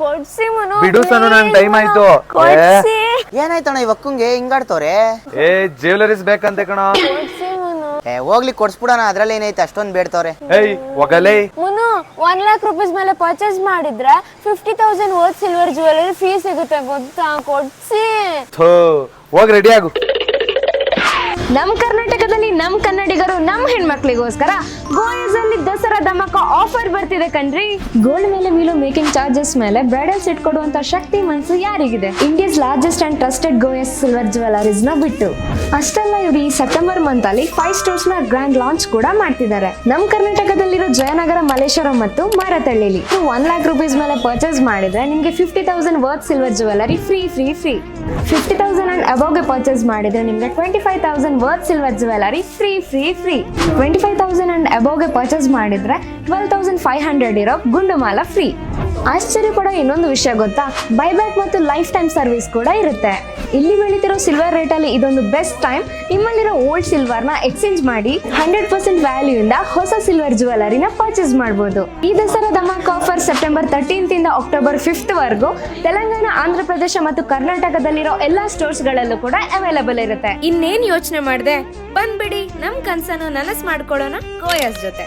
ಕೊಡ್ಸಿ ಮನು ಬಿಡು ಸನು, ನನ್ ಟೈಮ್ ಆಯ್ತು. ಕೊಡ್ಸಿ ಏನಾಯ್ತಣ್ಣ ಇವಕ್ಕಂಗೆ ಹಿಂಗಾಡ್ತವ್ರೆ? ಏ ಜ್ಯುವೆಲರೀಸ್ ಬೇಕಂತೆ ಕಣ. ಕೊಡ್ಸಿ ಮನು ಹೋಗ್ಲಿ ಕೊಡ್ಸ್ಬಿಡೋಣ, ಅದ್ರಲ್ಲಿ ಏನೈತೆ ಅಷ್ಟೊಂದ್ ಬೇಡ್ತವ್ರೆ. ಏಯ್ ಒಗಲೇ. ಮುನು 1 ಲಕ್ಷ ರೂಪೀಸ್ ಮೇಲೆ ಪರ್ಚೇಸ್ ಮಾಡಿದ್ರೆ 50,000 ವರ್ತ್ ಸಿಲ್ವರ್ ಜ್ಯುವೆಲರಿ ಫ್ರೀ ಸಿಗುತ್ತೆ ಗೊತ್ತಾ? ಕೊಡ್ಸಿ. ಥೋ ಹೋಗ್ ರೆಡಿ ಆಗು. ನಮ್ ಕರ್ನಾಟಕದಲ್ಲಿ ನಮ್ ಕನ್ನಡಿಗರು ನಮ್ ಹೆಣ್ಮಕ್ಳಿಗೋಸ್ಕರ ಗೋಯಸ್ ಅಲ್ಲಿ ದಸರಾ ಧಮಾಕ ಆಫರ್ ಬರ್ತಿದೆ ಕಣ್ರಿ. ಗೋಲ್ಡ್ ಮೇಲೆ ಬೀಳೋ ಮೇಕಿಂಗ್ ಚಾರ್ಜಸ್ ಮೇಲೆ ಬ್ರೈಡಲ್ ಸೆಟ್ ಕೊಡುವಂತ ಶಕ್ತಿ ಮನ್ಸು ಯಾರಿಗಿದೆ? ಇಂಡಿಯಾಸ್ ಲಾರ್ಜೆಸ್ಟ್ ಅಂಡ್ ಟ್ರಸ್ಟೆಡ್ ಗೋಯಸ್ ಸಿಲ್ವರ್ ಜ್ಯುವೆಲರೀಸ್ ನ ಬಿಟ್ಟು. ಅಷ್ಟೆಲ್ಲ ಇವ್ರು ಈ ಸೆಪ್ಟೆಂಬರ್ ಮಂತ್ ಅಲ್ಲಿ 5 ಸ್ಟೋರ್ಸ್ ನ ಗ್ರ್ಯಾಂಡ್ ಲಾಂಚ್ ಕೂಡ ಮಾಡ್ತಿದ್ದಾರೆ. ನಮ್ ಕರ್ನಾಟಕದಲ್ಲಿರೋ ಜಯನಗರ, ಮಲ್ಲೇಶ್ವರಂ ಮತ್ತು ಮಾರತಳ್ಳಿಲಿ 1 ಲಕ್ಷ ರೂಪೀಸ್ ಮೇಲೆ ಪರ್ಚೇಸ್ ಮಾಡಿದ್ರೆ ನಿಮ್ಗೆ 50,000 worth silver jewellery free. 50,000 and above ಗೆ ಪರ್ಚೇಸ್ ಮಾಡಿದ್ರೆ ನಿಮ್ಗೆ 25,000 worth silver jewellery free. 25,000 and above ಗೆ ಪರ್ಚೇಸ್ ಮಾಡಿದ್ರೆ 12,500 ಇರೋ ಗುಂಡುಮಾಲ ಫ್ರೀ. ಆಶ್ಚರ್ಯ ಪಡೋ ಇನ್ನೊಂದು ವಿಷಯ ಗೊತ್ತಾ? ಬೈಬ್ಯಾಕ್ ಮತ್ತು ಲೈಫ್ ಟೈಮ್ ಸರ್ವಿಸ್ ಕೂಡ ಇರುತ್ತೆ. ಇಲ್ಲಿ ಬೆಳೀತಿರೋ ಸಿಲ್ವರ್ ರೇಟ್ ಅಲ್ಲಿ ಇದೊಂದು ಬೆಸ್ಟ್ ಟೈಮ್. ನಿಮ್ಮಲ್ಲಿರೋ ಓಲ್ಡ್ ಸಿಲ್ವರ್ ನ ಎಕ್ಸ್ಚೇಂಜ್ ಮಾಡಿ 100% ವ್ಯಾಲ್ಯೂ ಇಂದ ಹೊಸ ಸಿಲ್ವರ್ ಜ್ಯುವೆಲರಿನ ಪರ್ಚೇಸ್ ಮಾಡಬಹುದು. ಈ ದಸರಾ ಧಮಾಕ್ ಆಫರ್ ಸೆಪ್ಟೆಂಬರ್ 13 ಇಂದ ಅಕ್ಟೋಬರ್ 5 ವರೆಗೂ ತೆಲಂಗಾಣ, ಆಂಧ್ರ ಪ್ರದೇಶ ಮತ್ತು ಕರ್ನಾಟಕದಲ್ಲಿರೋ ಎಲ್ಲಾ ಸ್ಟೋರ್ಸ್ ಗಳಲ್ಲೂ ಕೂಡ ಅವೈಲೇಬಲ್ ಇರುತ್ತೆ. ಇನ್ನೇನ್ ಯೋಚನೆ ಮಾಡ್ದೆ, ಬಂದ್ಬಿಡಿ ನಮ್ ಕನ್ಸನ್ನು ನನಸ್ ಮಾಡ್ಕೊಳ್ಳೋಣ ಗೋಯಸ್ ಜೊತೆ.